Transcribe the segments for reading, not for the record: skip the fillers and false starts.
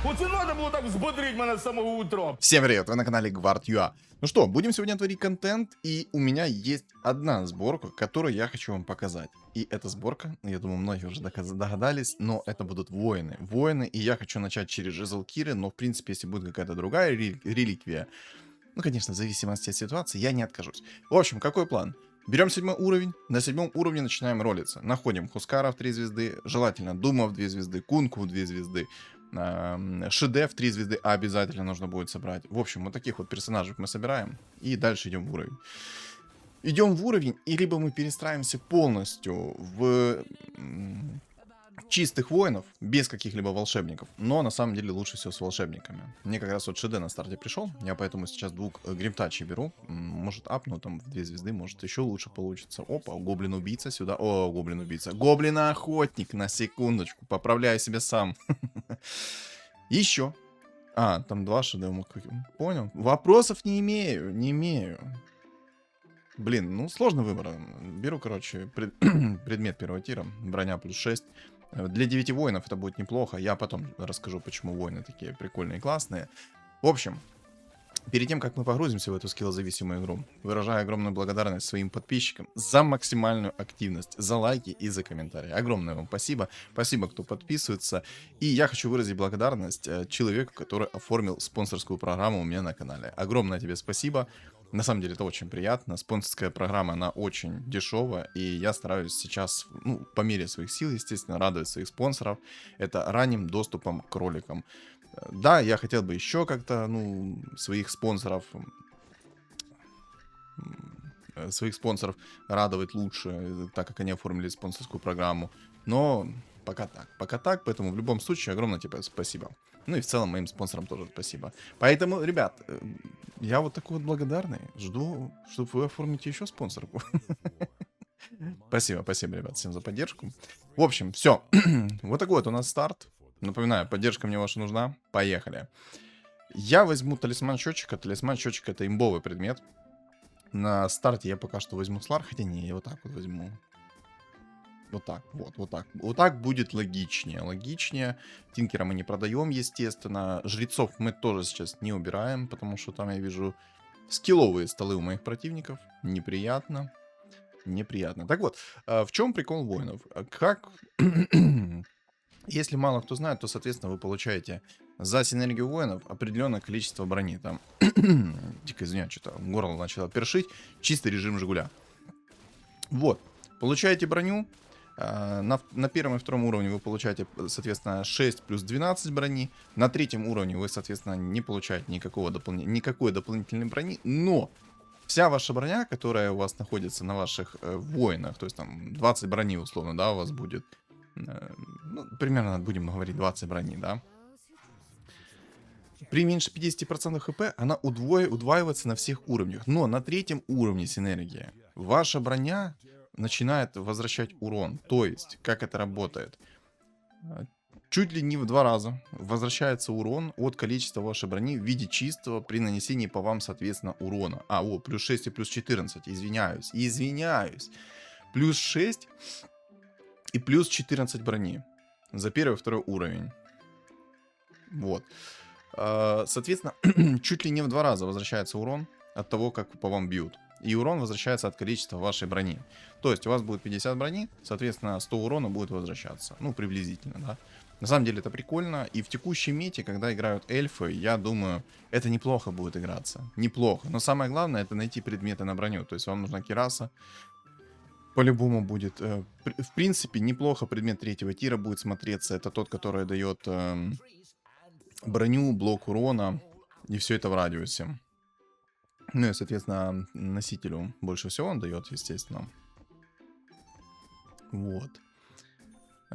Оце надо було так взбодрить мене з самого утра. Всем привет, вы на канале Guard.ua. Ну что, будем сегодня творить контент, и у меня есть одна сборка, которую я хочу вам показать. И эта сборка, я думаю, многие уже догадались, но это будут воины. Воины, и я хочу начать через Жизелкиры, но в принципе, если будет какая-то другая реликвия, ну, конечно, в зависимости от ситуации, я не откажусь. В общем, какой план? Берем 7 уровень, на 7 уровне начинаем ролиться. Находим Хускаров 3 звезды, желательно Думов 2 звезды, Кунку 2 звезды, Шидев 3 звезды обязательно нужно будет собрать. В общем, вот таких вот персонажей мы собираем и дальше идем в уровень. Идем в уровень, и либо мы перестраиваемся полностью в чистых воинов, без каких-либо волшебников, но на самом деле лучше всего с волшебниками. Мне как раз вот ШД на старте пришел, я поэтому сейчас двух гримтачей беру, может апну там в 2 звезды, может еще лучше получится. Опа, гоблин-убийца сюда, о, гоблин-убийца, гоблин-охотник, на секундочку, поправляю себя сам. Еще. А, там 2 ШД, понял, вопросов не имею. Блин, ну сложный выбор. Беру, короче, предмет первого тира, броня плюс 6. Для 9 воинов это будет неплохо. Я потом расскажу, почему воины такие прикольные и классные. В общем, перед тем, как мы погрузимся в эту скиллозависимую игру, выражаю огромную благодарность своим подписчикам за максимальную активность, за лайки и за комментарии. Огромное вам спасибо. Спасибо, кто подписывается. И я хочу выразить благодарность человеку, который оформил спонсорскую программу у меня на канале. Огромное тебе спасибо. На самом деле это очень приятно. Спонсорская программа, она очень дешевая. И я стараюсь сейчас, ну, по мере своих сил, естественно, радовать своих спонсоров. Это ранним доступом к роликам. Да, я хотел бы еще как-то, ну, своих спонсоров радовать лучше, так как они оформили спонсорскую программу. Но пока так, поэтому в любом случае огромное тебе спасибо. Ну и в целом моим спонсорам тоже спасибо. Поэтому, ребят, я вот такой вот благодарный. Жду, чтобы вы оформите еще спонсорку. Спасибо, ребят, всем за поддержку. В общем, все. Вот такой вот у нас старт. Напоминаю, поддержка мне ваша нужна. Поехали. Я возьму талисман счетчика. Талисман счетчика — это имбовый предмет. На старте я пока что возьму Слар, хотя не, я вот так вот возьму. Вот так, вот так. Вот так будет логичнее. Тинкера мы не продаем, естественно. Жрецов мы тоже сейчас не убираем, потому что там я вижу скилловые столы у моих противников. Неприятно. Так вот, в чем прикол воинов? Как... Если мало кто знает, то, соответственно, вы получаете за синергию воинов определенное количество брони. Там, дико извиняюсь, что-то горло начало першить. Чистый режим Жигуля. Вот. Получаете броню. На первом и втором уровне вы получаете, соответственно, 6 плюс 12 брони. На третьем уровне вы, соответственно, не получаете никакой дополнительной брони. Но вся ваша броня, которая у вас находится на ваших воинах, то есть там 20 брони условно, да, у вас будет. Ну, примерно будем говорить 20 брони, да. При меньше 50% хп она удваивается на всех уровнях. Но на третьем уровне синергии ваша броня начинает возвращать урон. То есть, как это работает? Чуть ли не в 2 раза возвращается урон от количества вашей брони в виде чистого при нанесении по вам, соответственно, урона. Плюс 6 и плюс 14. Извиняюсь. Плюс 6 и плюс 14 брони за первый и второй уровень. Вот. Соответственно, чуть ли не в 2 раза возвращается урон от того, как по вам бьют. И урон возвращается от количества вашей брони. То есть у вас будет 50 брони, соответственно, 100 урона будет возвращаться. Ну, приблизительно, да. На самом деле это прикольно. И в текущей мете, когда играют эльфы, я думаю, это неплохо будет играться. Неплохо. Но самое главное, это найти предметы на броню. То есть вам нужна кираса. По-любому будет. В принципе, неплохо предмет третьего тира будет смотреться. Это тот, который дает броню, блок урона. И все это в радиусе. Ну и, соответственно, носителю больше всего он дает, естественно. Вот.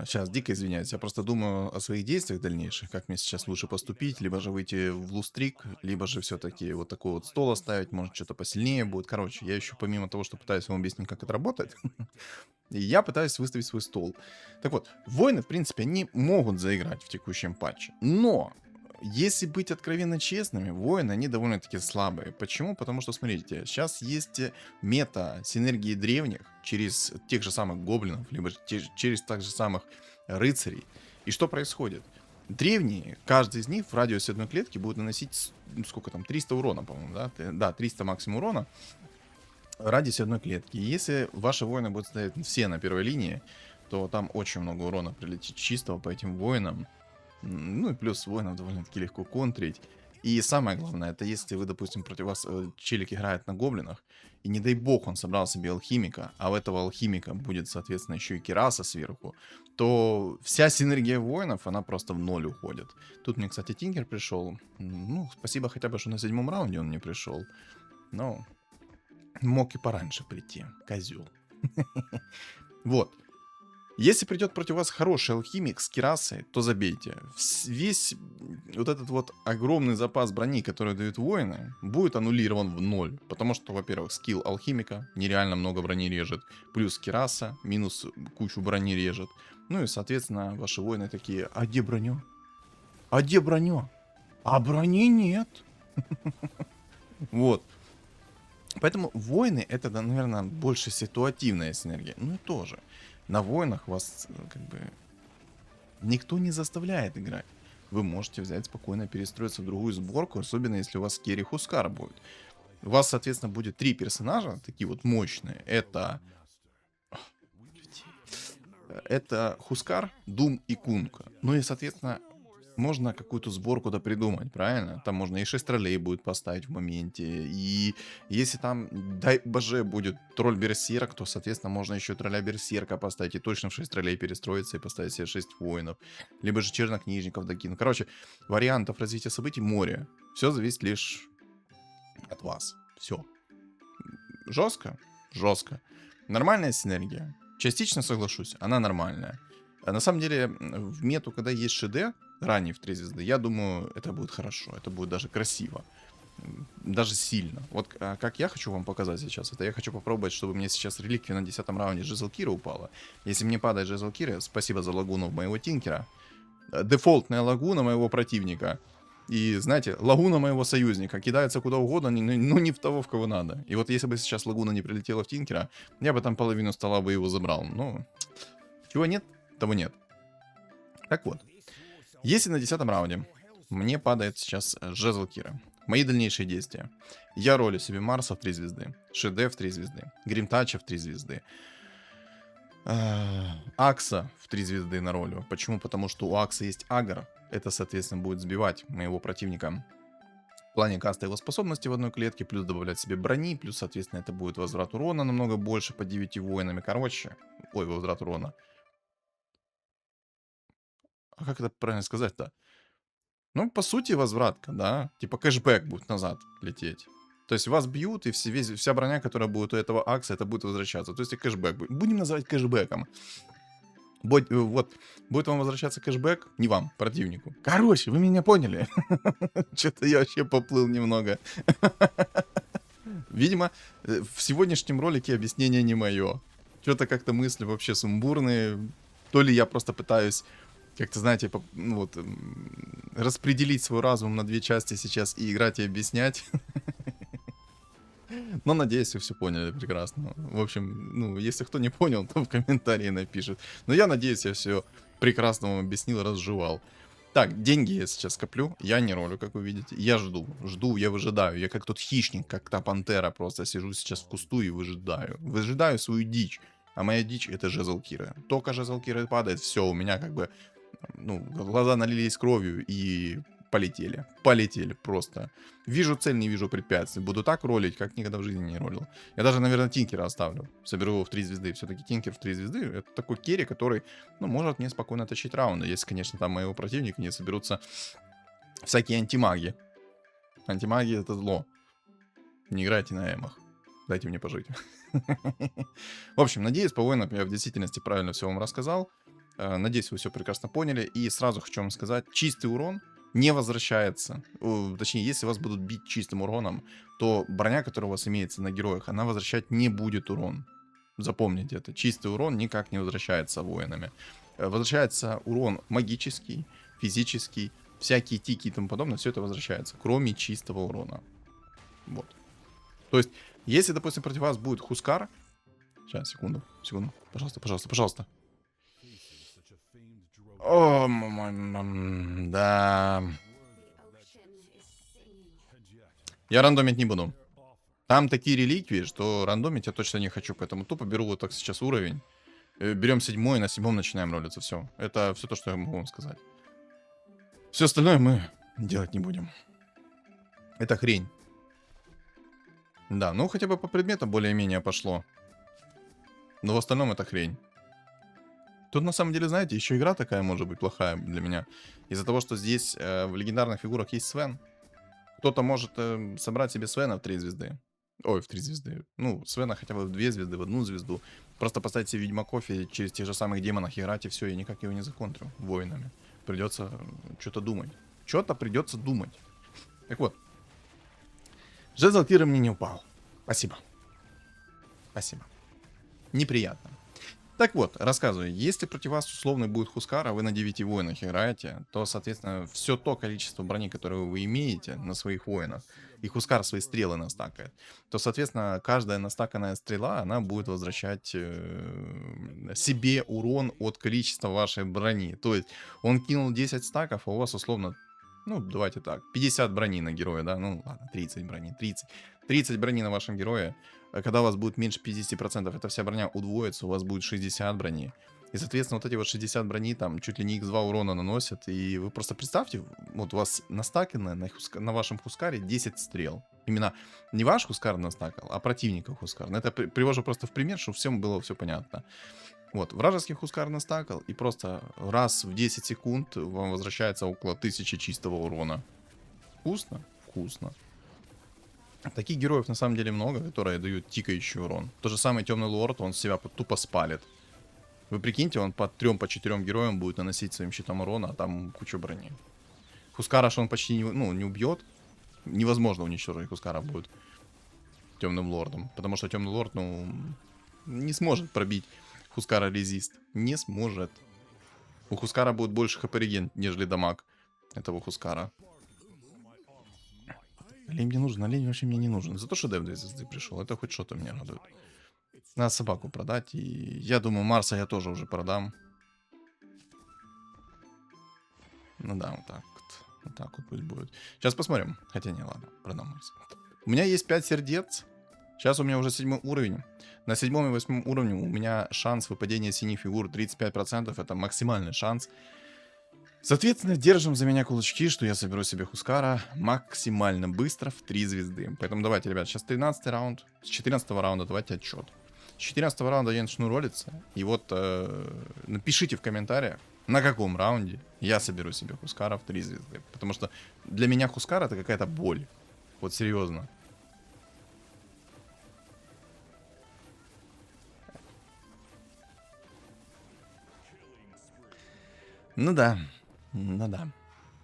Сейчас дико извиняюсь, я просто думаю о своих действиях дальнейших, как мне сейчас лучше поступить, либо же выйти в лустрик, либо же все-таки вот такой вот стол оставить, может что-то посильнее будет. Короче, я еще помимо того, что пытаюсь вам объяснить, как это работает, я пытаюсь выставить свой стол. Так вот, воины, в принципе, они могут заиграть в текущем патче, но Если быть откровенно честными, воины, они довольно-таки слабые. Почему? Потому что, смотрите, сейчас есть мета синергии древних через тех же самых гоблинов, либо через так же самых рыцарей. И что происходит? Древние, каждый из них в радиусе одной клетки будет наносить, сколько там, 300 урона, по-моему, да? Да, 300 максимум урона в радиусе одной клетки. И если ваши воины будут стоять все на первой линии, то там очень много урона прилетит чистого по этим воинам. Ну и плюс воинов довольно-таки легко контрить. И самое главное, это если вы, допустим, против вас челик играет на гоблинах, и не дай бог он собрал себе алхимика, а у этого алхимика будет, соответственно, еще и кираса сверху, то вся синергия воинов, она просто в ноль уходит. Тут мне, кстати, Тинкер пришел. Ну, спасибо хотя бы, что на 7-м раунде он не пришел. Но мог и пораньше прийти, козел. Вот. Если придет против вас хороший алхимик с кирасой, то забейте. Весь вот этот вот огромный запас брони, который дают воины, будет аннулирован в ноль. Потому что, во-первых, скилл алхимика нереально много брони режет. Плюс кираса минус кучу брони режет. Ну и, соответственно, ваши воины такие: а где броня? А где броня? А брони нет. Вот. Поэтому воины это, наверное, больше ситуативная синергия. Ну и тоже. На воинах вас как бы никто не заставляет играть. Вы можете взять спокойно перестроиться в другую сборку, особенно если у вас керри Хускар будет. У вас, соответственно, будет 3 персонажа, такие вот мощные. Это Хускар, Дум и Кунг. Ну и, соответственно, можно какую-то сборку да придумать, правильно? Там можно и 6 троллей будет поставить в моменте. И если там, дай боже, будет тролль берсерк, то, соответственно, можно еще тролля берсерка поставить и точно в 6 троллей перестроиться и поставить себе 6 воинов. Либо же чернокнижников докинуть. Короче, вариантов развития событий море. Все зависит лишь от вас. Все. Жестко? Жестко. Нормальная синергия? Частично соглашусь, она нормальная. А на самом деле, в мету, когда есть ШД, ранний в 3 звезды, я думаю, это будет хорошо, это будет даже красиво. Даже сильно. Вот как я хочу вам показать сейчас, это я хочу попробовать, чтобы мне сейчас реликвия на 10 раунде Жезлкира упала. Если мне падает Жезлкира, спасибо за лагуну моего Тинкера. Дефолтная лагуна моего противника. И, знаете, лагуна моего союзника. Кидается куда угодно, но не в того, в кого надо. И вот если бы сейчас лагуна не прилетела в Тинкера, я бы там половину стола бы его забрал. Но чего нет, того нет. Так вот. Если на 10 раунде мне падает сейчас жезл Кира, мои дальнейшие действия. Я ролю себе Марса в 3 звезды, ШД в 3 звезды, Гримтача в 3 звезды, Акса в 3 звезды на ролю. Почему? Потому что у Акса есть Агр. Это, соответственно, будет сбивать моего противника в плане каста его способности в одной клетке, плюс добавлять себе брони, плюс, соответственно, это будет возврат урона намного больше по 9 воинами. Короче, возврат урона. А как это правильно сказать-то? Ну, по сути, возвратка, да. Типа кэшбэк будет назад лететь. То есть вас бьют, и вся броня, которая будет у этого Акса, это будет возвращаться. То есть и кэшбэк будет. Будем называть кэшбэком. Вот, будет вам возвращаться кэшбэк, не вам, противнику. Короче, вы меня поняли. Что-то я вообще поплыл немного. Видимо, в сегодняшнем ролике объяснение не мое. Что-то как-то мысли вообще сумбурные. То ли я просто пытаюсь, как-то, знаете, вот, распределить свой разум на 2 части сейчас и играть и объяснять. Но надеюсь, вы все поняли прекрасно. В общем, ну, если кто не понял, то в комментарии напишет. Но я надеюсь, я все прекрасно вам объяснил, разжевал. Так, деньги я сейчас коплю, я не ролю, как вы видите. Я жду, я выжидаю. Я как тот хищник, как та пантера, просто сижу сейчас в кусту и выжидаю. Выжидаю свою дичь. А моя дичь — это жезл Кира. Только жезл Кира падает, все, у меня как бы, ну, глаза налились кровью и полетели. Полетели просто. Вижу цель, не вижу препятствий. Буду так ролить, как никогда в жизни не ролил. Я даже, наверное, Тинкера оставлю. Соберу его в 3 звезды. Все-таки Тинкер в 3 звезды — это такой керри, который, ну, может мне спокойно тащить раунды. Если, конечно, там моего противника не соберутся всякие антимаги. Антимаги — это зло. Не играйте на эмах. Дайте мне пожить. В общем, надеюсь, по воинам я в действительности правильно все вам рассказал. Надеюсь, вы все прекрасно поняли. И сразу хочу вам сказать, чистый урон не возвращается. Точнее, если вас будут бить чистым уроном, то броня, которая у вас имеется на героях, она возвращать не будет урон. Запомните это. Чистый урон никак не возвращается воинами. Возвращается урон магический, физический, всякие тики и тому подобное. Все это возвращается, кроме чистого урона. Вот. То есть, если, допустим, против вас будет Хускар... Сейчас, секунду. Пожалуйста. О, да. Я рандомить не буду. Там такие реликвии, что рандомить я точно не хочу, поэтому тупо беру вот так сейчас уровень. Берем 7-й, на 7-м начинаем ролиться, все. Это все то, что я могу вам сказать. Все остальное мы делать не будем. Это хрень. Да, ну хотя бы по предметам более-менее пошло. Но в остальном это хрень. Тут на самом деле, знаете, еще игра такая может быть плохая для меня. Из-за того, что здесь в легендарных фигурах есть Свен. Кто-то может собрать себе Свена в 3 звезды. Ой, в 3 звезды. Ну, Свена хотя бы в 2 звезды, в 1 звезду. Просто поставить себе Ведьмаков и через тех же самых демонах играть, и все, я никак его не законтрю воинами. Придется что-то думать. Что-то придется думать. Так вот. Жезл Кира мне не упал. Спасибо. Спасибо. Неприятно. Так вот, рассказываю. Если против вас условно будет Хускара, вы на 9 воинах играете, то, соответственно, все то количество брони, которое вы имеете на своих воинах, и Хускар свои стрелы настакает, то, соответственно, каждая настаканная стрела, она будет возвращать себе урон от количества вашей брони. То есть он кинул 10 стаков, а у вас условно, ну, давайте так, 50 брони на героя, да, ну, ладно, 30 брони, 30 брони на вашем герое. Когда у вас будет меньше 50%, эта вся броня удвоится, у вас будет 60 брони. И, соответственно, вот эти вот 60 брони там чуть ли не x2 урона наносят. И вы просто представьте, вот у вас настакано на вашем Хускаре 10 стрел. Именно не ваш Хускар настакал, а противников Хускар. Это привожу просто в пример, чтобы всем было все понятно. Вот, вражеский Хускар настакал, и просто раз в 10 секунд вам возвращается около 1000 чистого урона. Вкусно? Вкусно. Таких героев на самом деле много, которые дают тикающий урон. То же самое Темный Лорд, он себя тупо спалит. Вы прикиньте, он по 3-4 героям будет наносить своим щитом урона, а там куча брони. Хускара он почти не убьет. Невозможно уничтожить Хускара будет Темным Лордом. Потому что Темный Лорд, не сможет пробить Хускара резист. Не сможет. У Хускара будет больше хп реген, нежели дамаг этого Хускара. Олень мне нужен, олень вообще мне не нужен. Зато что Дэв 2 звезды пришел, это хоть что-то меня радует. Надо собаку продать, и я думаю, Марса я тоже уже продам. Ну да, вот так вот. Вот так вот пусть будет. Сейчас посмотрим. Хотя не, ладно, продам Марса. У меня есть 5 сердец. Сейчас у меня уже 7 уровень. На 7 и 8 уровне у меня шанс выпадения синих фигур 35%. Это максимальный шанс. Соответственно, держим за меня кулачки, что я соберу себе Хускара максимально быстро в 3 звезды. Поэтому давайте, ребят, сейчас 13 раунд. С 14 раунда давайте отчет. С 14 раунда я начну ролиться. И вот напишите в комментариях, на каком раунде я соберу себе Хускара в 3 звезды. Потому что для меня Хускар это какая-то боль. Вот серьезно. Ну да. Ну да.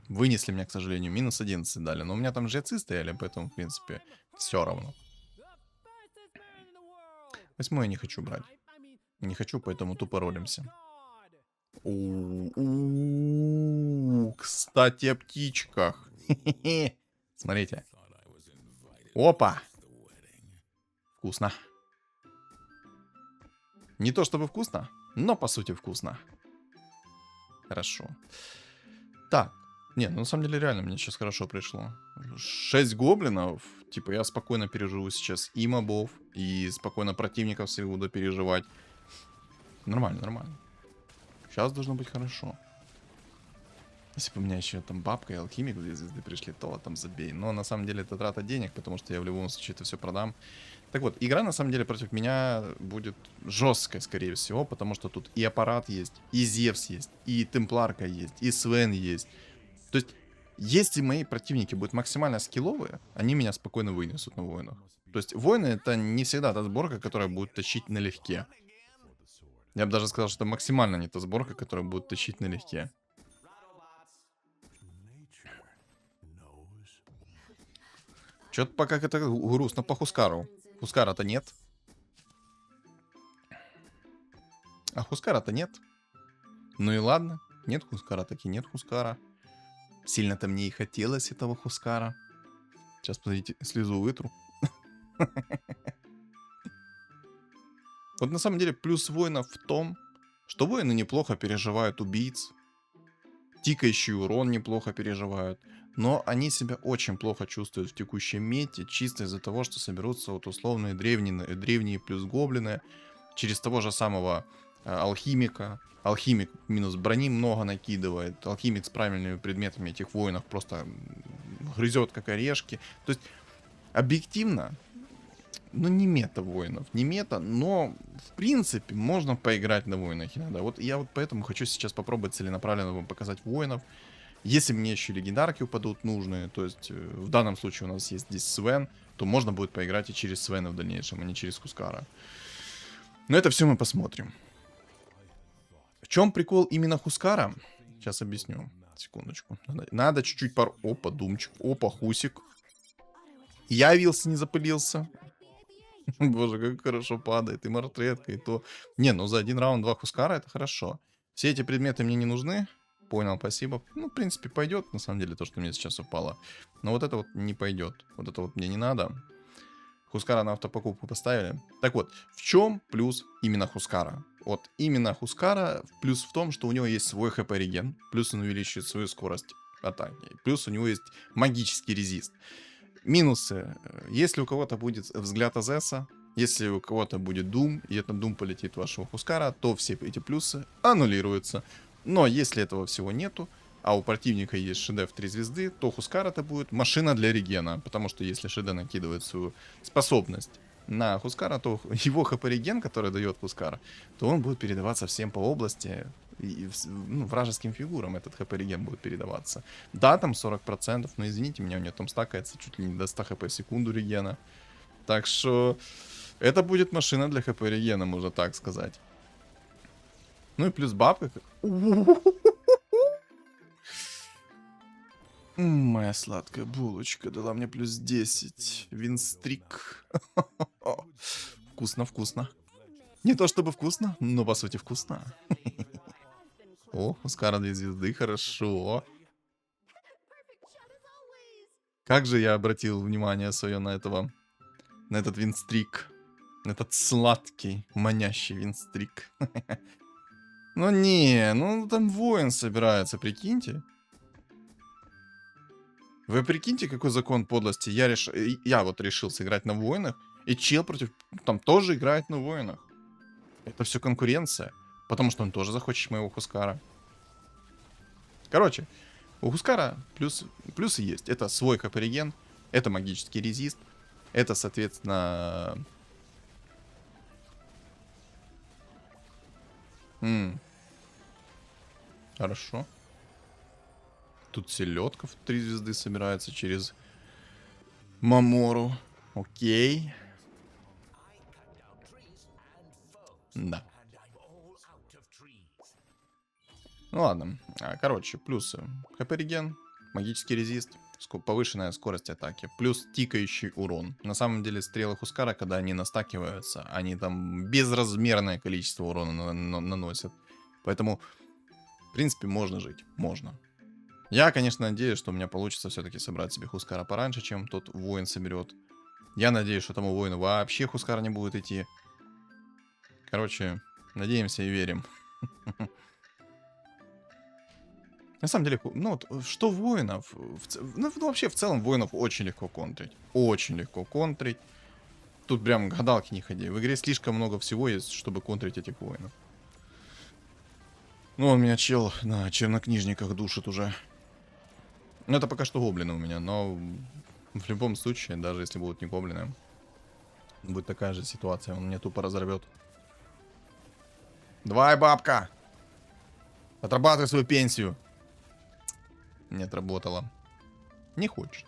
Вынесли меня, к сожалению, минус 11 дали. Но у меня там жрецы стояли, поэтому, в принципе, все равно. 8 я не хочу брать. Не хочу, поэтому тупо ролимся. Кстати, о птичках. Смотрите. Опа. Вкусно. Не то чтобы вкусно, но по сути вкусно. Хорошо. Так. Не, ну на самом деле реально мне сейчас хорошо пришло. 6 гоблинов. Типа я спокойно переживу сейчас и мобов, и спокойно противников своих буду переживать. Нормально, нормально. Сейчас должно быть хорошо. Если бы у меня еще там бабка и алхимик в 2 звезды пришли, то там забей. Но на самом деле это трата денег, потому что я в любом случае это все продам. Так вот, игра на самом деле против меня будет жесткой, скорее всего, потому что тут и аппарат есть, и Зевс есть, и Темпларка есть, и Свен есть. То есть, если мои противники будут максимально скилловые, они меня спокойно вынесут на воинах. То есть, воины это не всегда та сборка, которая будет тащить налегке. Я бы даже сказал, что это максимально не та сборка, которая будет тащить налегке. Что-то пока это грустно по Хускару. Хускара-то нет. А Хускара-то нет. Ну и ладно. Нет Хускара, таки нет Хускара. Сильно-то мне и хотелось этого Хускара. Сейчас, подождите, слезу вытру. Вот на самом деле плюс воинов в том, что воины неплохо переживают убийц. Тикающий урон неплохо переживают. Но они себя очень плохо чувствуют в текущем мете, чисто из-за того, что соберутся вот условные древние плюс гоблины, через того же самого алхимика. Алхимик минус брони много накидывает. Алхимик с правильными предметами этих воинов просто грызет как орешки. То есть, объективно, ну, не мета воинов, не мета, но, в принципе, можно поиграть на воинах иногда. Вот я вот поэтому хочу сейчас попробовать целенаправленно вам показать воинов. Если мне еще легендарки упадут нужные, то есть в данном случае у нас есть здесь Свен, то можно будет поиграть и через Свена в дальнейшем, а не через Хускара. Но это все мы посмотрим. В чем прикол именно Хускара? Сейчас объясню. Секундочку. Надо чуть-чуть Опа, Думчик. Опа, Хусик. Я явился, не запылился. Боже, как хорошо падает. И мартретка, и то. Не, ну за один раунд 2 Хускара это хорошо. Все эти предметы мне не нужны. Понял, спасибо. Ну, в принципе, пойдет, на самом деле, то, что мне сейчас упало. Но вот это вот не пойдет. Вот это вот мне не надо. Хускара на автопокупку поставили. Так вот, в чем плюс именно Хускара? Вот именно Хускара плюс в том, что у него есть свой хп реген, плюс он увеличивает свою скорость атаки, плюс у него есть магический резист. Минусы. Если у кого-то будет взгляд Азеса, если у кого-то будет Дум, и этот Дум полетит в вашего Хускара, то все эти плюсы аннулируются. Но если этого всего нету, а у противника есть шедевр 3 звезды, то Хускар это будет машина для регена. Потому что если Шеде накидывает свою способность на Хускара, то его хп-реген, который дает Хускара, то он будет передаваться всем по области. И ну, вражеским фигурам этот хп-реген будет передаваться. Да, там 40%, но извините меня, у него там стакается чуть ли не до 100 хп в секунду регена. Так что это будет машина для хп-регена, можно так сказать. Ну и плюс бабка. Моя сладкая булочка дала мне плюс 10. Винстрик. Вкусно, вкусно. Не то чтобы вкусно, но по сути вкусно. О, Хускара 2 звезды, хорошо. Как же я обратил внимание свое на этого, на этот винстрик. Этот сладкий, манящий винстрик. Ну не, ну там воин собирается, прикиньте. Вы прикиньте, какой закон подлости. Я вот решил сыграть на воинах, и чел против там тоже играет на воинах. Это все конкуренция, потому что он тоже захочет моего Хускара. Короче, у Хускара плюсы есть. Это свой хп-реген, это магический резист, это, соответственно... Хорошо. Тут селедка в 3 звезды собирается через Мамору. Окей. Да. Ну ладно. Короче, плюсы. ХП-реген, магический резист, повышенная скорость атаки, плюс тикающий урон. На самом деле стрелы Хускара, когда они настакиваются, они там безразмерное количество урона наносят. Поэтому, в принципе, можно жить. Можно. Я, конечно, надеюсь, что у меня получится все-таки собрать себе Хускара пораньше, чем тот воин соберет. Я надеюсь, что тому воину вообще Хускар не будет идти. Короче, надеемся и верим. На самом деле, ну вот, что воинов... Ну, вообще, в целом, воинов очень легко контрить. Очень легко контрить. Тут прям гадалки не ходи. В игре слишком много всего есть, чтобы контрить этих воинов. Ну, он меня чел на чернокнижниках душит уже. Ну, это пока что гоблины у меня, но в любом случае, даже если будут не гоблины, будет такая же ситуация, он меня тупо разорвет. Давай, бабка! Отрабатывай свою пенсию. Не отработала. Не хочет.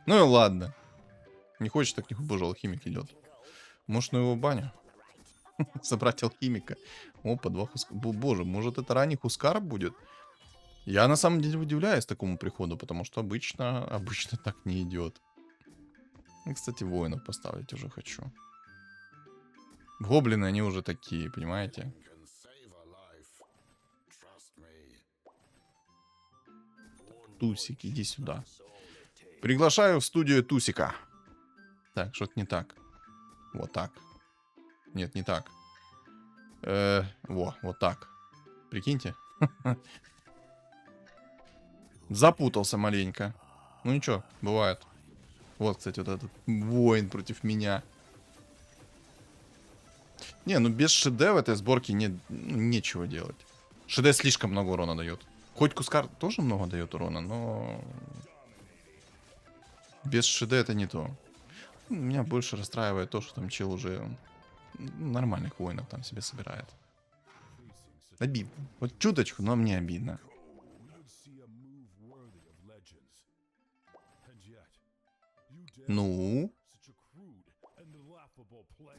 Ну и ладно. Не хочет, так не боже, алхимик идет. Может, ну его баня? Собрать алхимика. Опа, 2 Хускара. Боже, может это ранний Хускар будет? Я на самом деле удивляюсь такому приходу, потому что обычно так не идет. И, кстати, воинов поставить уже хочу. Гоблины, они уже такие, понимаете? Тусик, иди сюда. Приглашаю в студию Тусика. Так, что-то не так. Вот так. Нет, не так. Вот так. Прикиньте. Запутался маленько. Ну ничего, бывает. Вот, кстати, вот этот воин против меня. Не, ну без ШД в этой сборке нечего делать. ШД слишком много урона дает. Хоть Кускар тоже много дает урона, но... Без ШД это не то. Меня больше расстраивает то, что там чел уже нормальных воинов там себе собирает. Обидно. Вот чуточку, но мне обидно. Ну?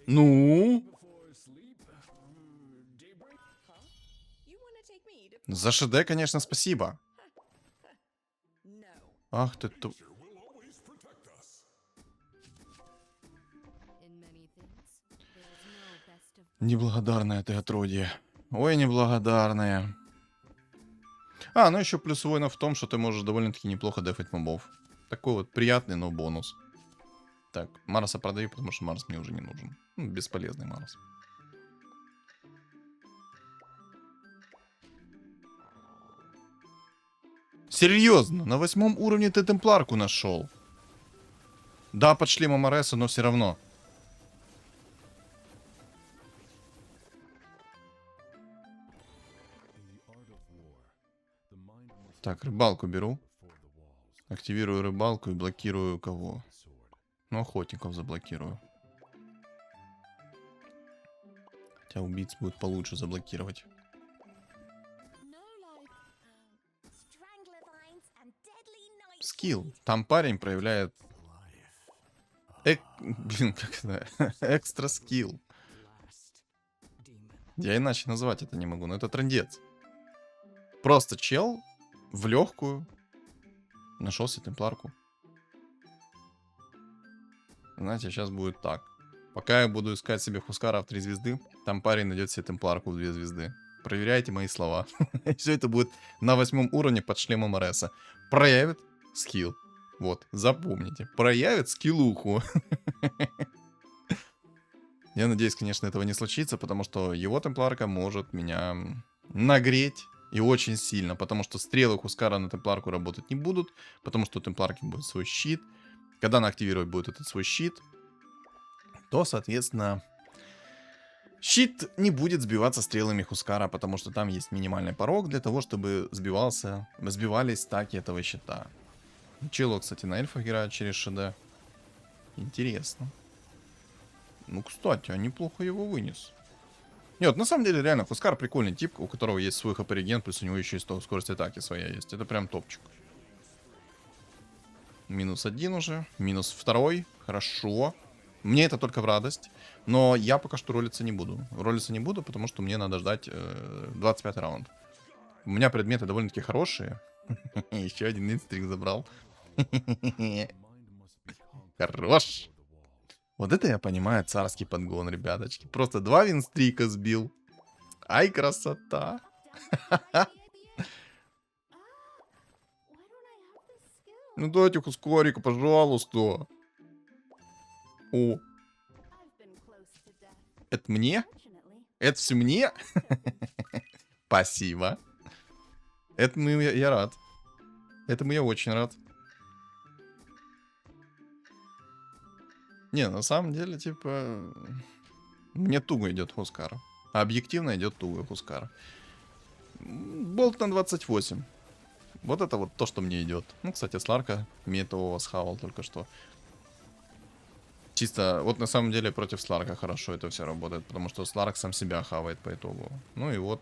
Ну? За ШД, конечно, спасибо. Ах ты ту... Неблагодарное ты отродье. Ой, неблагодарное. А, ну еще плюс воинов в том, что ты можешь довольно-таки неплохо дефать мобов. Такой вот приятный, но бонус. Так, Марса продаю, потому что Марс мне уже не нужен. Ну, бесполезный Марс. Серьезно, на 8 уровне ты темпларку нашел. Да, под шлемом Ареса, но все равно. Так, рыбалку беру. Активирую рыбалку и блокирую кого? Ну, охотников заблокирую. Хотя убийц будет получше заблокировать. Скилл. Там парень проявляет... Блин, как это? Экстра скилл. Я иначе назвать это не могу, но это трындец. Просто чел в легкую нашел себе темпларку. Знаете, сейчас будет так. Пока я буду искать себе Хускара в 3 звезды, там парень найдет себе темпларку в 2 звезды. Проверяйте мои слова. Все это будет на 8 уровне под шлемом Ареса. Проявит скилл. Вот, запомните. Проявит скиллуху. Я надеюсь, конечно, этого не случится, потому что его темпларка может меня нагреть. И очень сильно, потому что стрелы Хускара на темпларку работать не будут, потому что у темпларки будет свой щит. Когда она активировать будет этот свой щит, то, соответственно, щит не будет сбиваться стрелами Хускара, потому что там есть минимальный порог для того, чтобы сбивались стаки этого щита. Чело, кстати, на эльфах играет через ШД. Интересно. Ну, кстати, а неплохо его вынес. Нет, на самом деле, реально, Хускар прикольный тип, у которого есть свой хп-реген, плюс у него еще и скорость атаки своя есть. Это прям топчик. -1 уже, -2, хорошо. Мне это только в радость. Но я пока что ролиться не буду. Ролиться не буду, потому что мне надо ждать 25 раунд. У меня предметы довольно-таки хорошие. Еще один инстрик забрал. Хорош. Вот это я понимаю царский подгон, ребяточки. Просто 2 винстрика сбил. Ай, красота. Ну дайте Хускарику, пожалуйста. О. Это мне? Это все мне? Спасибо. Этому я рад. Этому я очень рад. Не, на самом деле, типа... Мне туго идет Хускар. А объективно идет туго Хускар. Болт на 28. Вот это вот то, что мне идет. Ну, кстати, Сларка метового схавал только что. Чисто, вот на самом деле против Сларка хорошо это все работает, потому что Сларк сам себя хавает по итогу. Ну и вот,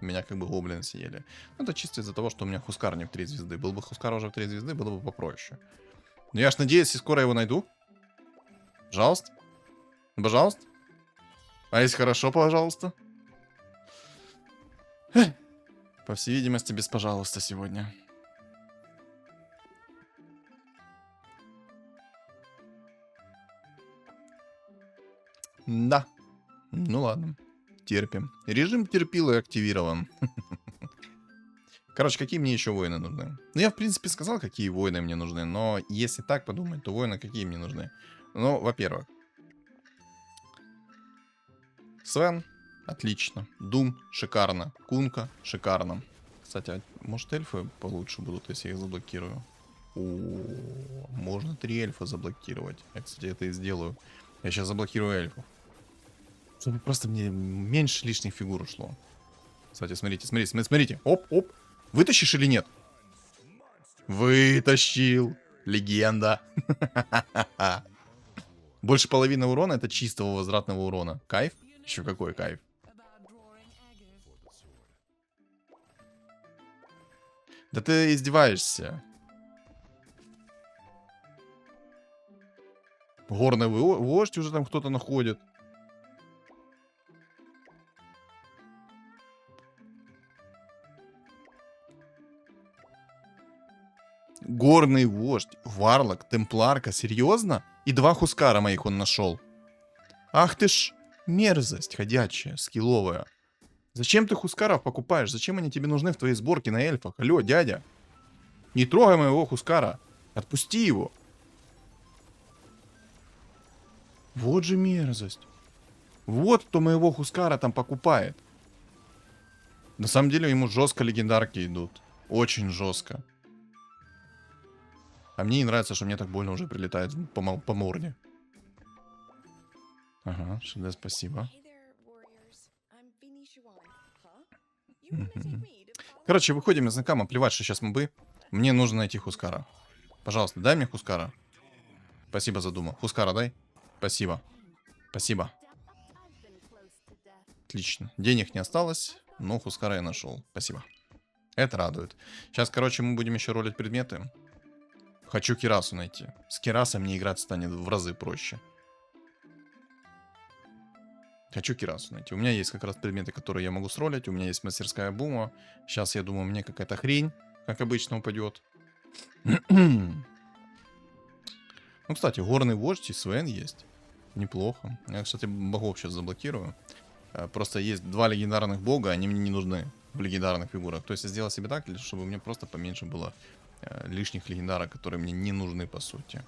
меня как бы гоблин съели. Ну, это чисто из-за того, что у меня Хускар не в 3 звезды. Был бы Хускар уже в 3 звезды, было бы попроще. Но я ж надеюсь, и скоро его найду. Пожалуйста. Пожалуйста. А если хорошо, пожалуйста. По всей видимости, без пожалуйста сегодня. Да. Ну ладно. Терпим. Режим терпилы активирован. Короче, какие мне еще воины нужны? Ну, я, в принципе, сказал, какие воины мне нужны. Но если так подумать, то воины какие мне нужны? Ну, во-первых. Свен. Отлично. Дум. Шикарно. Кунка. Шикарно. Кстати, а может эльфы получше будут, если я их заблокирую? О, можно 3 эльфа заблокировать. Я, кстати, это и сделаю. Я сейчас заблокирую эльфов. Чтобы просто мне меньше лишних фигур ушло. Кстати, смотрите, смотрите, смотрите. Оп, оп. Вытащишь или нет? Вытащил. Легенда. Больше половины урона — это чистого возвратного урона. Кайф? Еще какой кайф? Да ты издеваешься. Горный вождь уже там кто-то находит. Горный вождь, варлок, темпларка, серьезно? И 2 хускара моих он нашел. Ах ты ж мерзость ходячая, скилловая. Зачем ты хускаров покупаешь? Зачем они тебе нужны в твоей сборке на эльфах? Алло, дядя. Не трогай моего хускара. Отпусти его. Вот же мерзость. Вот кто моего хускара там покупает. На самом деле ему жестко легендарки идут. Очень жестко. А мне не нравится, что мне так больно уже прилетает по морде. Ага, Шеде, спасибо. Мгм. Короче, выходим из Накама, плевать, что сейчас мобы. Мне нужно найти Хускара. Пожалуйста, дай мне Хускара. Спасибо за думу. Хускара дай. Спасибо. Спасибо. Отлично. Денег не осталось, но Хускара я нашел. Спасибо. Это радует. Сейчас, короче, мы будем еще ролить предметы. Хочу Кирасу найти. С Кирасой мне играть станет в разы проще. Хочу Кирасу найти. У меня есть как раз предметы, которые я могу сролить. У меня есть мастерская бума. Сейчас, я думаю, мне какая-то хрень, как обычно, упадет. Ну, кстати, горный вождь и Свен есть. Неплохо. Я, кстати, богов сейчас заблокирую. Просто есть 2 легендарных бога, они мне не нужны в легендарных фигурах. То есть я сделал себе так, чтобы мне просто поменьше было лишних легендарок, которые мне не нужны, по сути.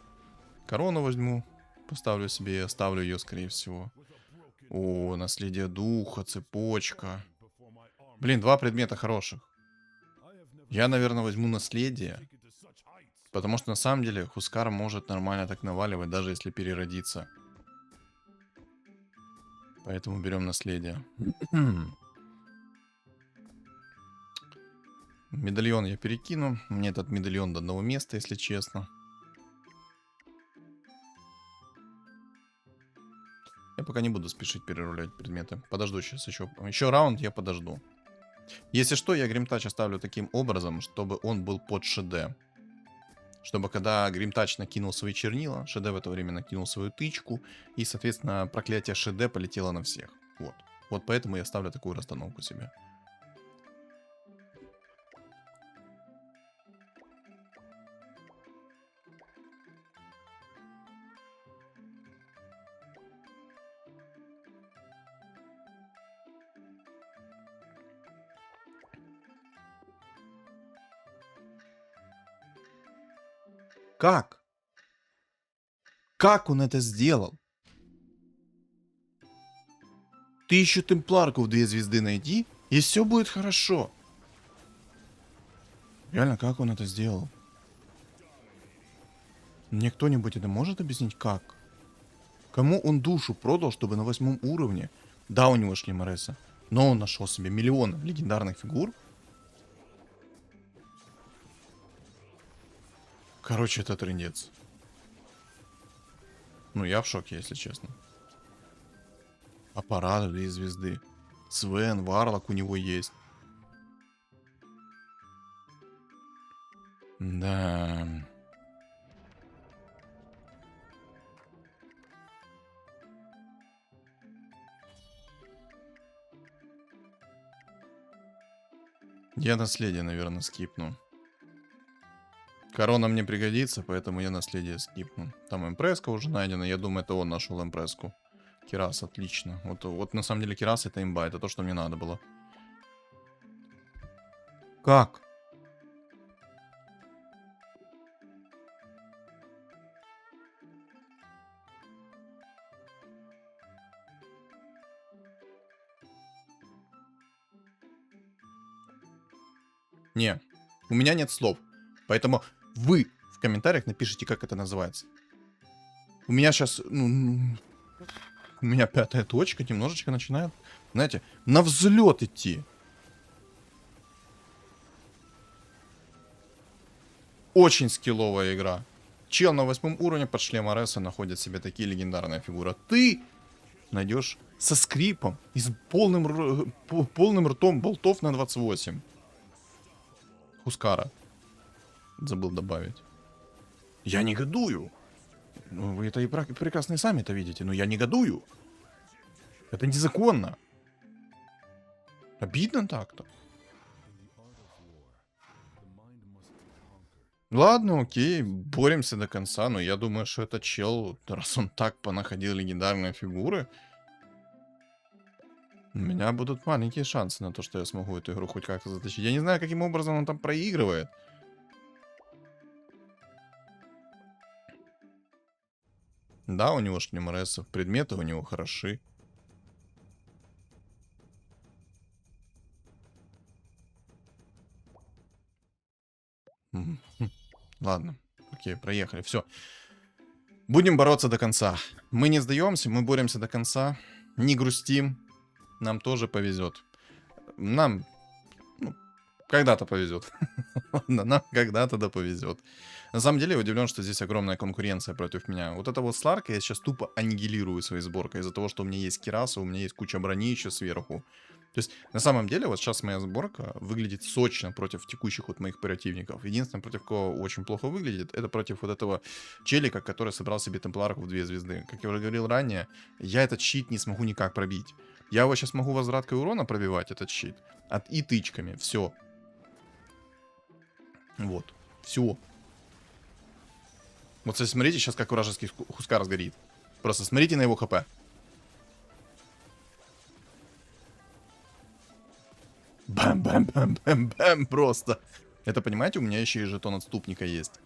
Корону возьму, поставлю себе и оставлю ее, скорее всего. О, наследие духа, цепочка. Блин, 2 предмета хороших. Я, наверное, возьму наследие. Потому что на самом деле Хускар может нормально так наваливать, даже если переродиться. Поэтому берем наследие. Медальон я перекину. Мне этот медальон до одного места, если честно. Я пока не буду спешить перерулять предметы. Подожду сейчас еще раунд, я подожду. Если что, я Гримтач оставлю таким образом, чтобы он был под ШД. Чтобы когда Гримтач накинул свои чернила, ШД в это время накинул свою тычку, и, соответственно, проклятие ШД полетело на всех. Вот. Вот поэтому я ставлю такую расстановку себе. Как? Как он это сделал? Ты еще темпларку в 2 звезды найди, и все будет хорошо. Реально, как он это сделал? Мне кто-нибудь это может объяснить, как? Кому он душу продал, чтобы на 8 уровне? Да, у него шли Мореса, но он нашел себе миллион легендарных фигур. Короче, это трындец. Ну, я в шоке, если честно. Аппарат 2 звезды. Свен, Варлок у него есть. Да. Я наследие, наверное, скипну. Корона мне пригодится, поэтому я наследие скипну. Там импреска уже найдена. Я думаю, это он нашел импреску. Кирас, отлично. Вот на самом деле Кирас это имба. Это то, что мне надо было. Как? Не, у меня нет слов. Поэтому вы в комментариях напишите, как это называется. У меня сейчас, у меня 5-я точка немножечко начинает, знаете, на взлет идти. Очень скилловая игра. Чел на 8 уровне под шлем Ареса находит себе такие легендарные фигуры. Ты найдешь со скрипом и с полным ртом болтов на 28. Хускара. Забыл добавить. Я негодую. Ну, вы это и прекрасно и сами это видите, но я негодую. Это незаконно. Обидно так-то. Ладно, окей, боремся до конца, но я думаю, что этот чел, раз он так понаходил легендарные фигуры, у меня будут маленькие шансы на то, что я смогу эту игру хоть как-то затащить. Я не знаю, каким образом он там проигрывает. Да, у него шлем РСов, предметы у него хороши. Хм. Ладно, окей, проехали, все. Будем бороться до конца. Мы не сдаемся, мы боремся до конца. Не грустим. Нам тоже повезет. Нам, ну, когда-то повезет. Нам когда-то да повезет. На самом деле я удивлен, что здесь огромная конкуренция против меня. Вот это вот Сларка я сейчас тупо аннигилирую своей сборкой. Из-за того, что у меня есть Кираса, у меня есть куча брони еще сверху. То есть, на самом деле, вот сейчас моя сборка выглядит сочно против текущих вот моих противников. Единственное, против кого очень плохо выглядит, это против вот этого челика, который собрал себе темпларку в 2 звезды. Как я уже говорил ранее, я этот щит не смогу никак пробить. Я его сейчас могу возвраткой урона пробивать, этот щит. И тычками, все. Вот, все. Вот смотрите сейчас, как вражеский Хускар сгорит. Просто смотрите на его хп. Бам-бам-бам-бам-бам просто. Это, понимаете, у меня еще и жетон отступника есть.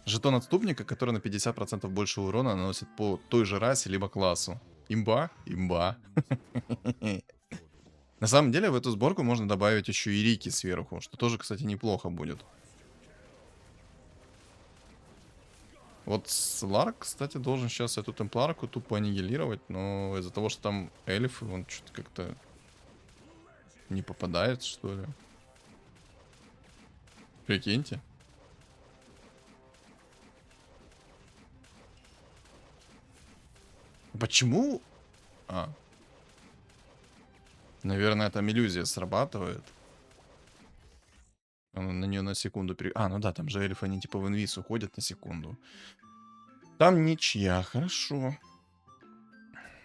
Жетон отступника, который на 50% больше урона наносит по той же расе, либо классу. Имба? Имба. На самом деле, в эту сборку можно добавить еще и Рики сверху, что тоже, кстати, неплохо будет. Вот Сларк, кстати, должен сейчас эту темпларку тупо аннигилировать, но из-за того, что там эльфы, он что-то как-то не попадает, что ли. Прикиньте. Почему? Наверное, там иллюзия срабатывает. Он на нее на секунду ну да, там же эльфы, они типа в инвиз уходят на секунду. Там ничья, хорошо.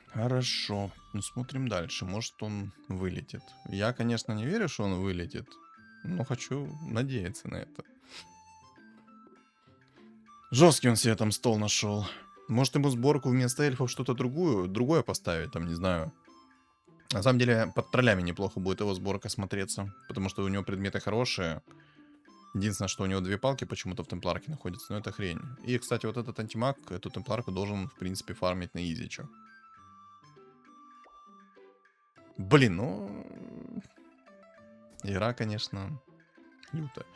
Хорошо. Ну, смотрим дальше. Может, он вылетит. Я, конечно, не верю, что он вылетит. Но хочу надеяться на это. Жесткий он себе там стол нашел. Может, ему сборку вместо эльфов что-то другое поставить, там, не знаю. На самом деле, под троллями неплохо будет его сборка смотреться. Потому что у него предметы хорошие. Единственное, что у него 2 палки почему-то в темпларке находятся, но это хрень. И, кстати, вот этот антимаг, эту темпларку должен, в принципе, фармить на изичу. Блин, ну... Игра, конечно, лютая.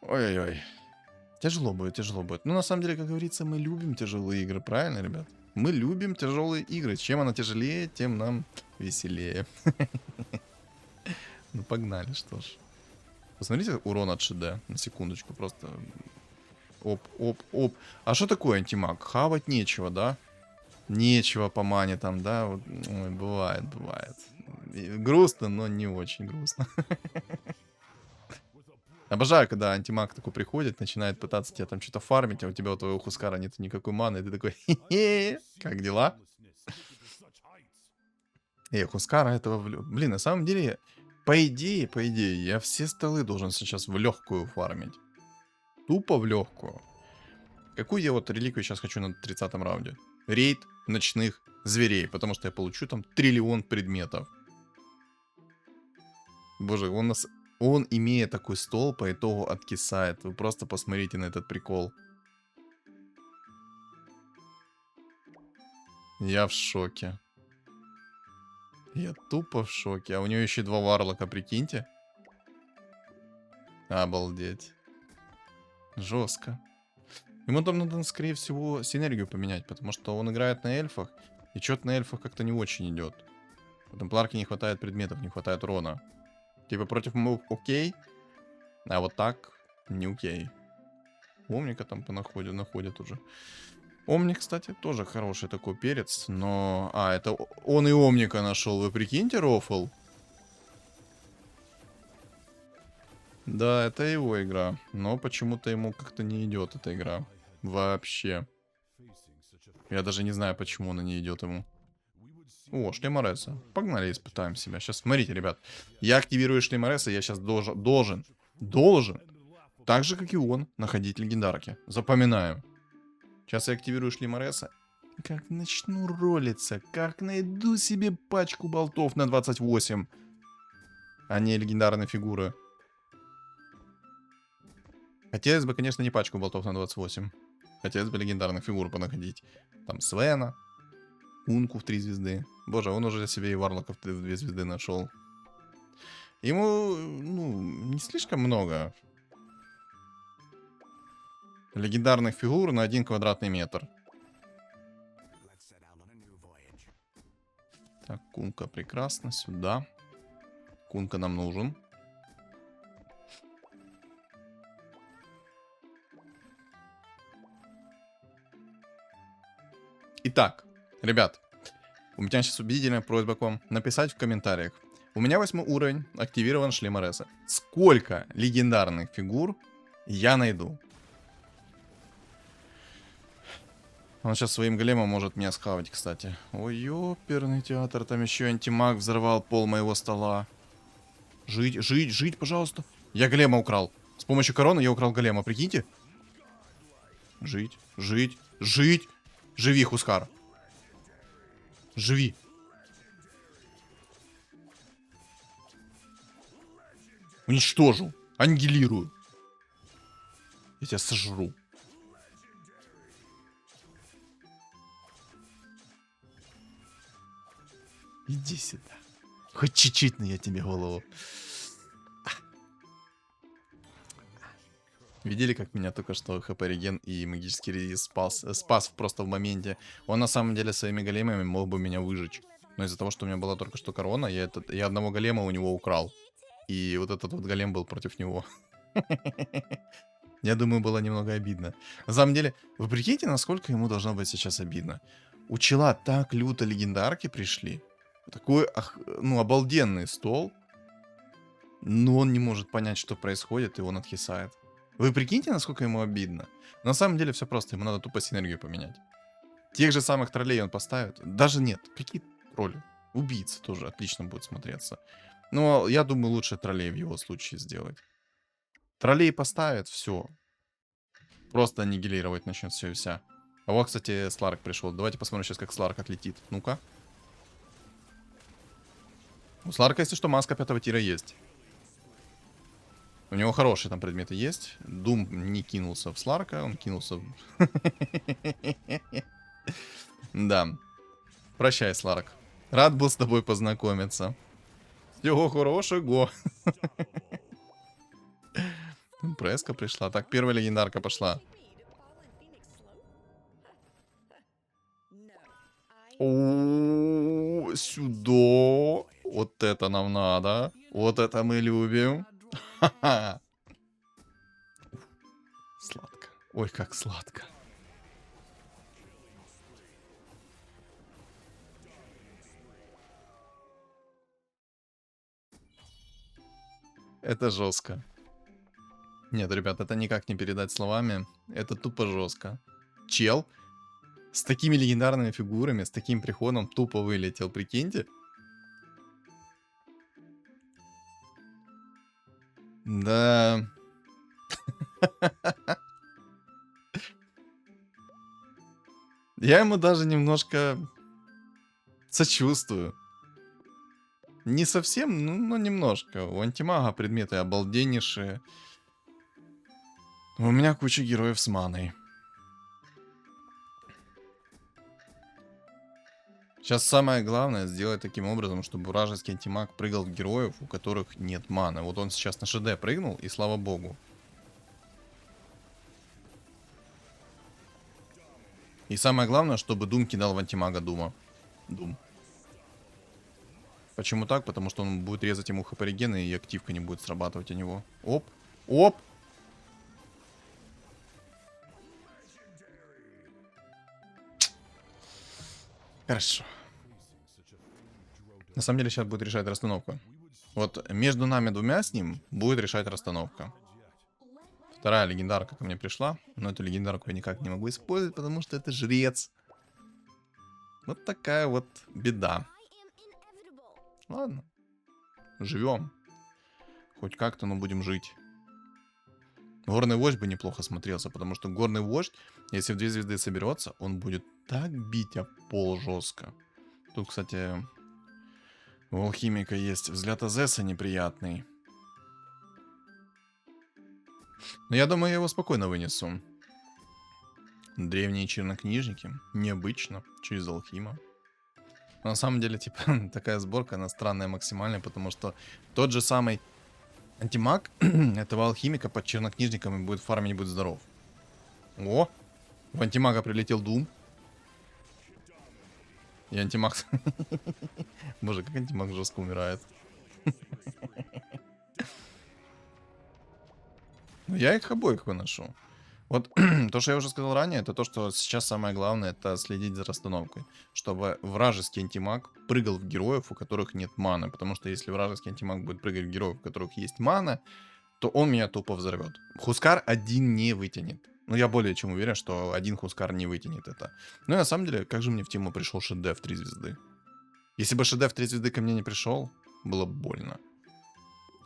Ой-ой-ой. Тяжело будет, тяжело будет. Ну, на самом деле, как говорится, мы любим тяжелые игры, правильно, ребят? Мы любим тяжелые игры. Чем она тяжелее, тем нам веселее. Ну, погнали, что ж. Посмотрите, урон от ШД. На секундочку, просто... Оп, оп, оп. А что такое антимаг? Хавать нечего, да? Нечего по мане там, да? Вот, ой, бывает, бывает. И грустно, но не очень грустно. Обожаю, когда антимаг такой приходит, начинает пытаться тебя там что-то фармить, а у тебя у твоего Хускара нет никакой маны, и ты такой, хе-хе, как дела? Хускара этого... Блин, на самом деле, по идее, я все столы должен сейчас в легкую фармить. Тупо в легкую. Какую я вот реликвию сейчас хочу на 30-м раунде? Рейд ночных зверей, потому что я получу там 1 триллион предметов. Боже, он, имея такой стол, по итогу откисает. Вы просто посмотрите на этот прикол. Я в шоке. Я тупо в шоке. А у него еще 2 варлока, прикиньте. Обалдеть. Жестко. Ему там надо, скорее всего, синергию поменять, потому что он играет на эльфах, и что-то на эльфах как-то не очень идет. В темпларке не хватает предметов, не хватает урона. Типа против моб окей, а вот так не окей. Омника там находят уже. Омник, кстати, тоже хороший такой перец, но... А, это он и Омника нашел, вы прикиньте, рофл? Да, это его игра, но почему-то ему как-то не идет эта игра. Вообще. Я даже не знаю, почему она не идет ему. О, шлемореса. Погнали, испытаем себя. Сейчас, смотрите, ребят. Я активирую шлемореса, я сейчас должен, так же, как и он, находить легендарки. Запоминаю. Сейчас я активирую шлемореса. Как начну ролиться, как найду себе пачку болтов на 28, а не легендарные фигуры. Хотелось бы, конечно, не пачку болтов на 28. Хотелось бы легендарных фигур понаходить. Там Свена, Унку в 3 звезды. Боже, он уже себе и Варлока в 2 звезды нашел. Ему, ну, не слишком много легендарных фигур на 1 квадратный метр. Так, Кунка прекрасно, сюда. Кунка нам нужен. Итак, ребят, у меня сейчас убедительная просьба к вам написать в комментариях. У меня 8 уровень, активирован шлемореса. Сколько легендарных фигур я найду? Он сейчас своим големом может меня схавать, кстати. Ой, ёперный театр, там еще антимаг взорвал пол моего стола. Жить, жить, жить, пожалуйста. Я голема украл. С помощью короны я украл голема, прикиньте. Жить, жить, жить. Живи, Хускар. Живи. Уничтожу. Ангелирую. Я тебя сожру. Иди сюда. Хоть чуть-чуть, но я тебе голову. Видели, как меня только что хп реген и магический релиз спас просто в моменте. Он на самом деле своими големами мог бы меня выжечь. Но из-за того, что у меня была только что корона, я одного голема у него украл. И вот этот вот голем был против него. Я думаю, было немного обидно. На самом деле, вы прикиньте, насколько ему должно быть сейчас обидно. У чела так люто легендарки пришли. Такой, ну, обалденный стол. Но он не может понять, что происходит, и он отхисает. Вы прикиньте, насколько ему обидно. На самом деле все просто, ему надо тупо синергию поменять. Тех же самых троллей он поставит. Даже нет, какие тролли? Убийцы тоже отлично будет смотреться. Но я думаю, лучше троллей в его случае сделать. Троллей поставят, все. Просто аннигилировать начнет все и вся. А вот, кстати, Сларк пришел. Давайте посмотрим сейчас, как Сларк отлетит. Ну-ка. У Сларка, если что, маска 5-го тира есть. У него хорошие там предметы есть. Дум не кинулся в Сларка, он кинулся в... Да. Прощай, Сларк. Рад был с тобой познакомиться. Всего хорошего. Преска пришла. Так, первая легендарка пошла. О, сюда. Вот это нам надо. Вот это мы любим. Ха-ха. Сладко. Ой, как сладко. Это жестко. Нет, ребят, это никак не передать словами. Это тупо жестко. Чел с такими легендарными фигурами, с таким приходом тупо вылетел, прикиньте. Да. Я ему даже немножко сочувствую. Не совсем, но немножко. У антимага предметы обалденнейшие. У меня куча героев с маной. Сейчас самое главное сделать таким образом, чтобы вражеский антимаг прыгал в героев, у которых нет маны. Вот он сейчас на ШД прыгнул, и слава богу. И самое главное, чтобы Дум кидал в антимага Дума. Дум. Почему так? Потому что он будет резать ему хп регены, и активка не будет срабатывать у него. Оп. Оп. Хорошо. На самом деле сейчас будет решать расстановка. Вот между нами двумя с ним будет решать расстановка. Вторая легендарка ко мне пришла, но эту легендарку я никак не могу использовать, потому что это жрец. Вот такая вот беда. Ладно. Живем. Хоть как-то, но будем жить. Горный вождь бы неплохо смотрелся, потому что горный вождь, если в 2 звезды соберется, он будет так бить об пол жестко. Тут, кстати, у алхимика есть взгляд Азеса неприятный. Но я думаю, я его спокойно вынесу. Древние чернокнижники. Необычно. Через алхима. Но на самом деле, типа, такая сборка, она странная максимально, потому что тот же самый антимаг этого алхимика под чернокнижниками будет фармить, будет здоров. О! В антимага прилетел Дум. И антимаг... Боже, как антимаг жестко умирает. Ну, я их обоих выношу. Вот то, что я уже сказал ранее, это то, что сейчас самое главное, это следить за расстановкой. Чтобы вражеский антимаг прыгал в героев, у которых нет маны. Потому что если вражеский антимаг будет прыгать в героев, у которых есть мана, то он меня тупо взорвет. Хускар один не вытянет. Ну, я более чем уверен, что один Хускар не вытянет это. Ну и на самом деле, как же мне в тему пришел ШД в 3 звезды? Если бы ШД в 3 звезды ко мне не пришел, было бы больно.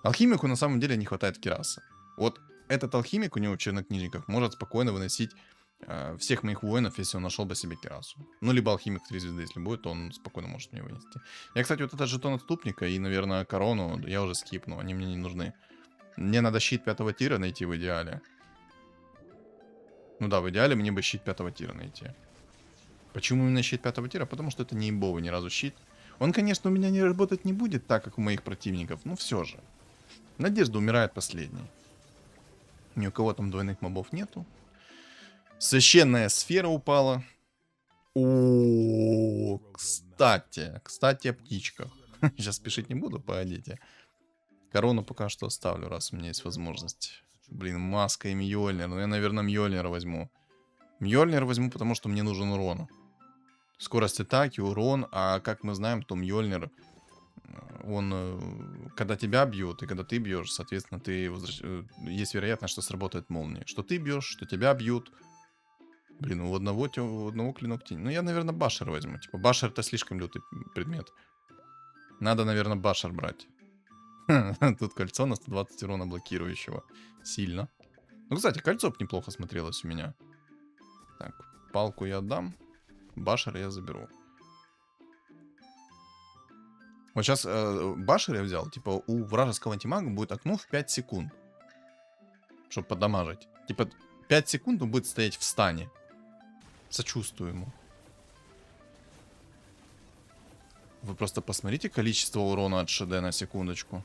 Алхимику на самом деле не хватает кирасы. Вот этот алхимик у него в чернокнижниках может спокойно выносить всех моих воинов, если он нашел бы себе кирасу. Ну, либо алхимик 3 звезды, если будет, то он спокойно может мне вынести. Я, кстати, вот этот жетон отступника и, наверное, корону я уже скипну, они мне не нужны. Мне надо щит 5 тира найти в идеале. Ну да, в идеале мне бы щит 5 тира найти. Почему именно щит 5 тира? Потому что это не имбовый ни разу щит. Он, конечно, у меня не работать не будет так, как у моих противников, но все же. Надежда умирает последней. Ни у кого там двойных мобов нету. Священная сфера упала. О, кстати о птичках. Сейчас спешить не буду, погодите. Корону пока что оставлю, раз у меня есть возможность. Блин, маска и Мьёльнир. Ну, я, наверное, Мьёльнира возьму. Мьёльнир возьму, потому что мне нужен урон. Скорость атаки, урон. А как мы знаем, то Мьёльнир, он, когда тебя бьют и когда ты бьешь, соответственно, есть вероятность, что сработает молния. Что ты бьешь, что тебя бьют. Блин, у одного клинок тень. Ну, я, наверное, Башер возьму. Типа, Башер это слишком лютый предмет. Надо, наверное, Башер брать. Тут кольцо на 120 урона блокирующего. Сильно. Ну, кстати, кольцо бы неплохо смотрелось у меня. Так, палку я отдам. Башер я заберу. Вот сейчас Башер я взял. Типа, у вражеского антимага будет окно в 5 секунд. Чтобы подамажить. Типа, 5 секунд он будет стоять в стане. Сочувствую ему. Вы просто посмотрите количество урона от ШД на секундочку.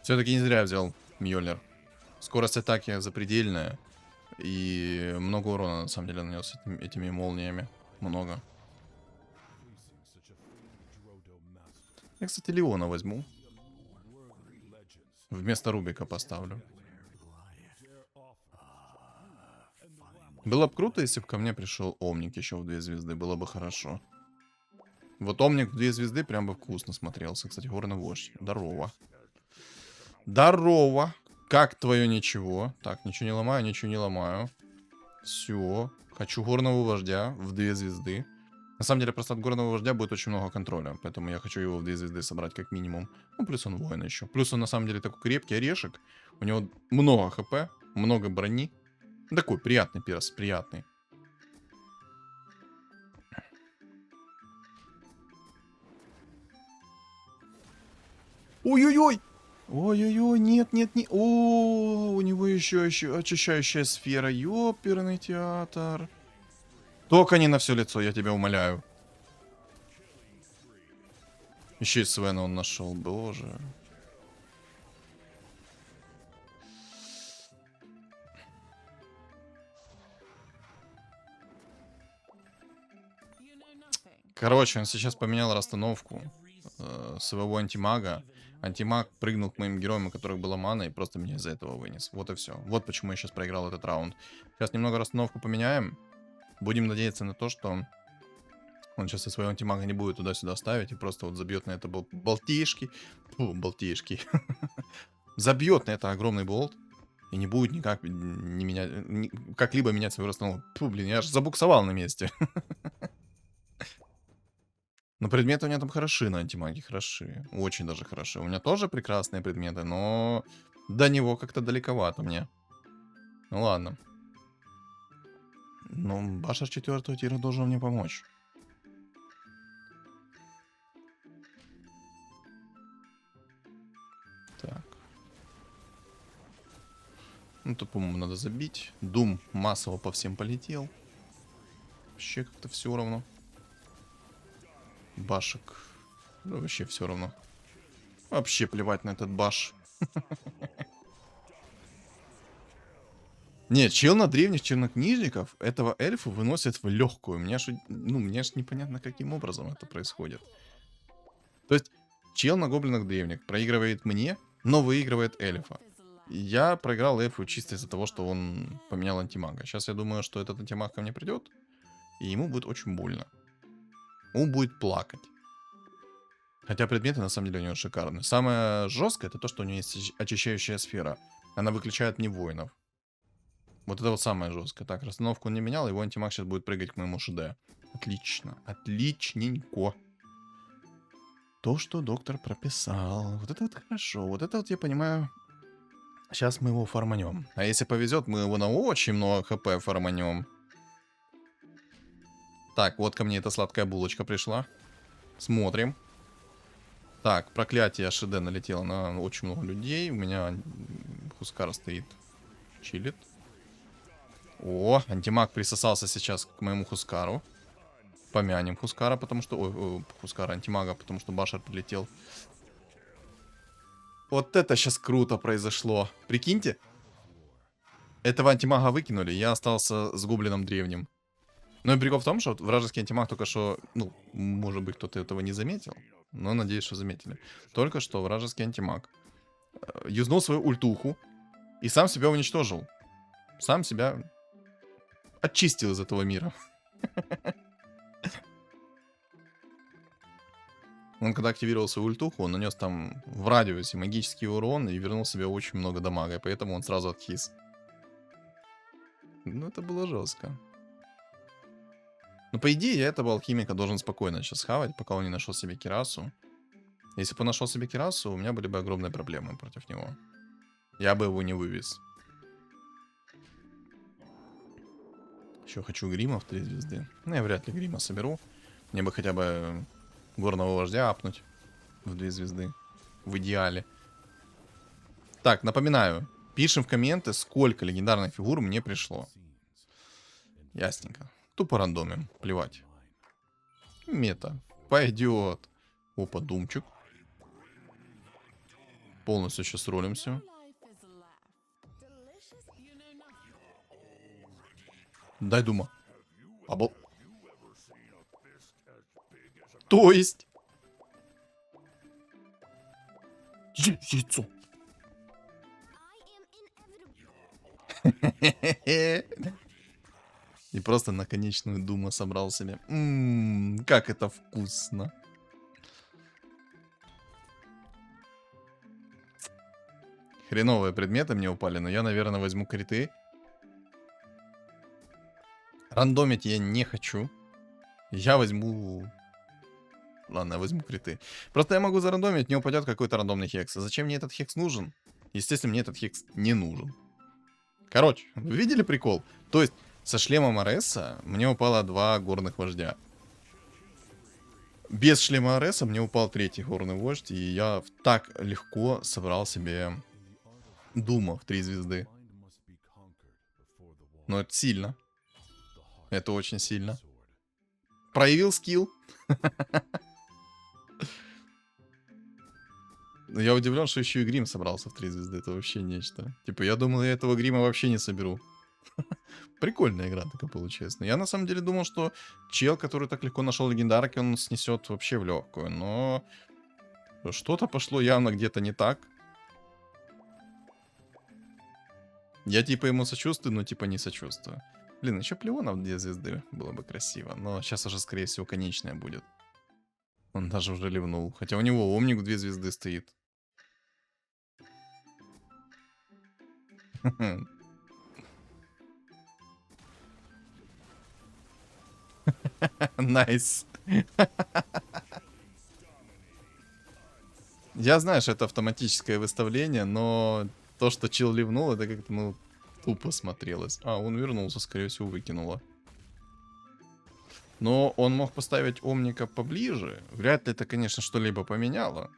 Все-таки не зря взял Мьёльнир. Скорость атаки запредельная. И много урона, на самом деле, нанес этими молниями. Много. Я, кстати, Леона возьму. Вместо Рубика поставлю. Было бы круто, если бы ко мне пришел Омник еще в 2 звезды. Было бы хорошо. Вот Омник в 2 звезды прям бы вкусно смотрелся. Кстати, горный вождь. Здорово. Здорово. Как твое ничего? Так, ничего не ломаю, ничего не ломаю. Все. Хочу горного вождя в 2 звезды. На самом деле, просто от горного вождя будет очень много контроля. Поэтому я хочу его в 2 звезды собрать как минимум. Ну, плюс он воин еще. Плюс он, на самом деле, такой крепкий орешек. У него много хп, много брони. Такой приятный перс, приятный. Ой-ой-ой! Ой-ой-ой, нет, нет, нет. О, у него еще очищающая сфера. Ёперный театр. Только не на все лицо, я тебя умоляю. Еще и Свена он нашел, боже. Короче, он сейчас поменял расстановку своего антимага. Антимаг прыгнул к моим героям, у которых была мана, и просто меня из-за этого вынес. Вот и все. Вот почему я сейчас проиграл этот раунд. Сейчас немного расстановку поменяем. Будем надеяться на то, что он сейчас со своего антимага не будет туда-сюда ставить и просто вот забьет на это болтишки. Фу, болтишки. Забьет на это огромный болт. И не будет никак не менять, как-либо менять свою расстановку. Фу, блин, я аж забуксовал на месте. Но предметы у меня там хороши на антимаге, хороши. Очень даже хороши. У меня тоже прекрасные предметы, но до него как-то далековато мне. Ну ладно. Ну, Башар 4-го тира должен мне помочь. Так. Ну, тут, по-моему, надо забить. Дум массово по всем полетел. Вообще как-то все равно. Башек. Ну, вообще все равно. Вообще плевать на этот баш. Нет, чел на древних чернокнижников этого эльфа выносит в легкую. Мне ж непонятно, каким образом это происходит. То есть, чел на гоблинах древних проигрывает мне, но выигрывает эльфа. Я проиграл эльфу чисто из-за того, что он поменял антимага. Сейчас я думаю, что этот антимаг ко мне придет, и ему будет очень больно. Он будет плакать. Хотя предметы на самом деле у него шикарные. Самое жесткое это то, что у него есть очищающая сфера. Она выключает мне воинов. Вот это вот самое жесткое. Так, расстановку он не менял, его антимаг сейчас будет прыгать к моему ШД. Отлично. Отличненько. То, что доктор прописал. Вот это вот хорошо. Вот это вот я понимаю. Сейчас мы его фарманем. А если повезет, мы его на очень много хп фарманем. Так, вот ко мне эта сладкая булочка пришла. Смотрим. Так, проклятие ШД налетело на очень много людей. У меня Хускар стоит, чилит. О, антимаг присосался сейчас к моему Хускару. Помянем Хускара, потому что... Ой, Хускара, антимага, потому что Башар прилетел. Вот это сейчас круто произошло. Прикиньте. Этого антимага выкинули, я остался с гоблином древним. Ну и прикол в том, что вражеский антимаг только что... Ну, может быть, кто-то этого не заметил. Но надеюсь, что заметили. Только что вражеский антимаг юзнул свою ультуху и сам себя уничтожил. Сам себя очистил из этого мира. Он когда активировал свою ультуху, он нанес там в радиусе магический урон и вернул себе очень много дамага, и поэтому он сразу откис. Ну, это было жестко. Ну, по идее, я этого алхимика должен спокойно сейчас хавать, пока он не нашел себе кирасу. Если бы он нашел себе кирасу, у меня были бы огромные проблемы против него. Я бы его не вывез. Еще хочу грима в 3 звезды. Ну, я вряд ли грима соберу. Мне бы хотя бы горного вождя апнуть в 2 звезды. В идеале. Так, напоминаю. Пишем в комменты, сколько легендарных фигур мне пришло. Ясненько. Тупо рандомим. Плевать. Мета. Пойдет. Опа, думчик. Полностью сейчас ролимся. Дай дума. То есть... Яйцо. И просто на конечную думу собрал себе. Как это вкусно. Хреновые предметы мне упали, но я, наверное, возьму криты. Рандомить я не хочу. Я возьму... Ладно, я возьму криты. Просто я могу зарандомить, мне упадет какой-то рандомный хекс. А зачем мне этот хекс нужен? Естественно, мне этот хекс не нужен. Короче, вы видели прикол? То есть, со шлемом Ареса мне упало 2 горных вождя. Без шлема Ареса мне упал третий горный вождь, и я так легко собрал себе Дума в 3 звезды. Но это сильно. Это очень сильно. Проявил скилл. Но я удивлен, что еще и грим собрался в 3 звезды. Это вообще нечто. Типа, я думал, я этого грима вообще не соберу. Прикольная игра такая получилась. Но я на самом деле думал, что чел, который так легко нашел легендарки, он снесет вообще в легкую. Но что-то пошло явно где-то не так. Я типа ему сочувствую, но типа не сочувствую. Блин, еще Плеона в 2 звезды было бы красиво. Но сейчас уже, скорее всего, конечная будет. Он даже уже ливнул. Хотя у него Омник в 2 звезды стоит. Найс. Я знаю, что это автоматическое выставление, но то, что чел ливнул, это как-то, ну, тупо смотрелось. А, он вернулся, скорее всего, выкинуло. Но он мог поставить Омника поближе. Вряд ли это, конечно, что-либо поменяло.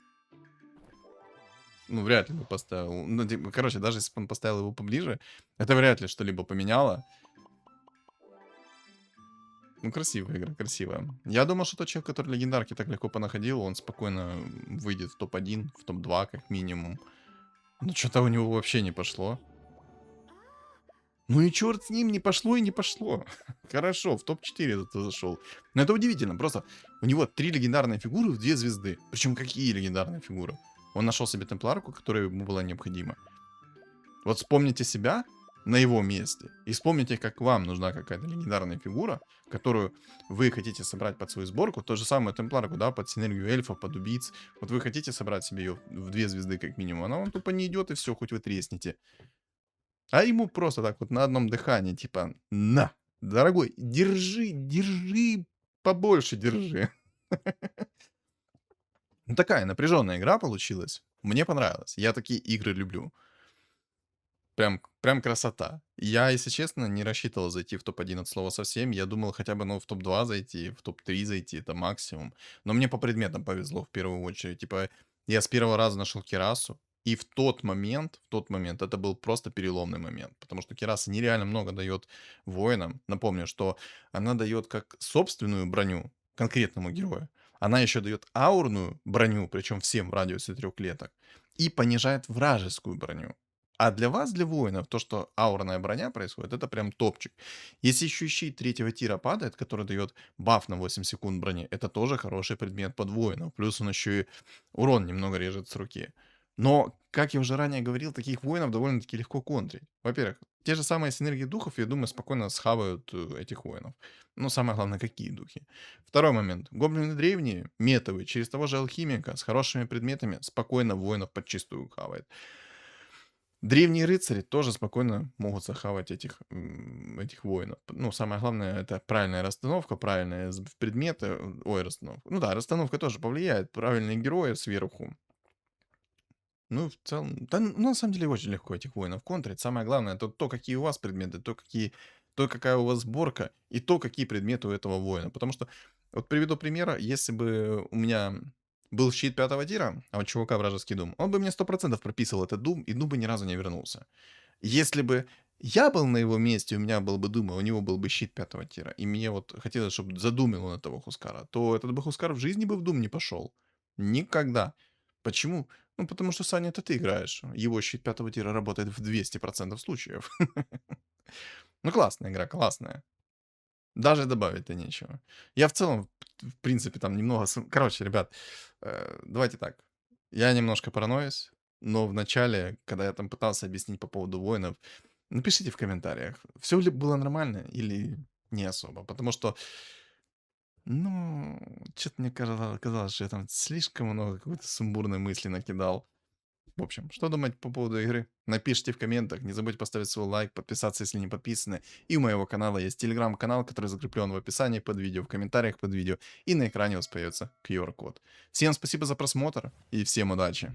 Ну, вряд ли бы поставил. Ну, типа, короче, даже если бы он поставил его поближе, это вряд ли что-либо поменяло. Ну, красивая игра, красивая. Я думал, что тот человек, который легендарки так легко понаходил, он спокойно выйдет в топ-1, в топ-2, как минимум. Но что-то у него вообще не пошло. Ну и черт с ним, не пошло и не пошло. Хорошо, в топ-4 зато зашел. Но это удивительно, просто у него 3 легендарные фигуры в 2 звезды. Причем какие легендарные фигуры? Он нашел себе темпларку, которая ему была необходима. Вот вспомните себя на его месте. И вспомните, как вам нужна какая-то легендарная фигура, которую вы хотите собрать под свою сборку. То же самое темпларку, да, под синергию эльфов, под убийц. Вот вы хотите собрать себе ее в 2 звезды как минимум. Она вам тупо не идет, и все, хоть вы треснете. А ему просто так вот на одном дыхании, типа, на, дорогой, держи, держи, побольше держи. Ну, такая напряженная игра получилась. Мне понравилось. Я такие игры люблю. Прям красота. Я, если честно, не рассчитывал зайти в топ-1 от слова совсем. Я думал хотя бы, ну, в топ-2 зайти, в топ-3 зайти, это максимум. Но мне по предметам повезло в первую очередь. Типа, я с первого раза нашел Кирасу. И в тот момент, это был просто переломный момент. Потому что Кираса нереально много дает воинам. Напомню, что она дает как собственную броню конкретному герою. Она еще дает аурную броню, причем всем в радиусе 3 клеток. И понижает вражескую броню. А для вас, для воинов, то, что аурная броня происходит, это прям топчик. Если еще щит 3-го тира падает, который дает баф на 8 секунд брони, это тоже хороший предмет под воинов. Плюс он еще и урон немного режет с руки. Но, как я уже ранее говорил, таких воинов довольно-таки легко контрить. Во-первых, те же самые синергии духов, я думаю, спокойно схавают этих воинов. Но самое главное, какие духи. Второй момент. Гоблины древние, метовые, через того же алхимика, с хорошими предметами, спокойно воинов подчистую хавает. Древние рыцари тоже спокойно могут захавать этих воинов. Ну, самое главное, это правильная расстановка, правильные предметы. Ой, расстановка. Ну да, расстановка тоже повлияет. Правильные герои сверху. Ну, в целом, да, ну, на самом деле, очень легко этих воинов контрить. Самое главное, это то, какие у вас предметы, то, какая у вас сборка, и то, какие предметы у этого воина. Потому что, вот приведу пример, если бы у меня был щит 5-го тира, а у чувака вражеский дум, он бы мне 100% прописывал этот дум, и дум бы ни разу не вернулся. Если бы я был на его месте, у меня был бы дум, а у него был бы щит 5-го тира, и мне вот хотелось, чтобы задумил он этого Хускара, то этот бы Хускар в жизни бы в дум не пошел. Никогда. Почему? Ну, потому что, Саня, это ты играешь. Его щит 5-го тира работает в 200% случаев. Ну, классная игра, классная. Даже добавить-то нечего. Я в целом, в принципе, там немного... Короче, ребят, давайте так. Я немножко параноюсь, но в начале, когда я там пытался объяснить по поводу воинов, напишите в комментариях, все ли было нормально или не особо. Потому что, ну, что-то мне казалось, что я там слишком много какой-то сумбурной мысли накидал. В общем, что думать по поводу игры? Напишите в комментах, не забудьте поставить свой лайк, подписаться, если не подписаны. И у моего канала есть телеграм-канал, который закреплен в описании под видео, в комментариях под видео, и на экране у вас появится QR-код. Всем спасибо за просмотр, и всем удачи!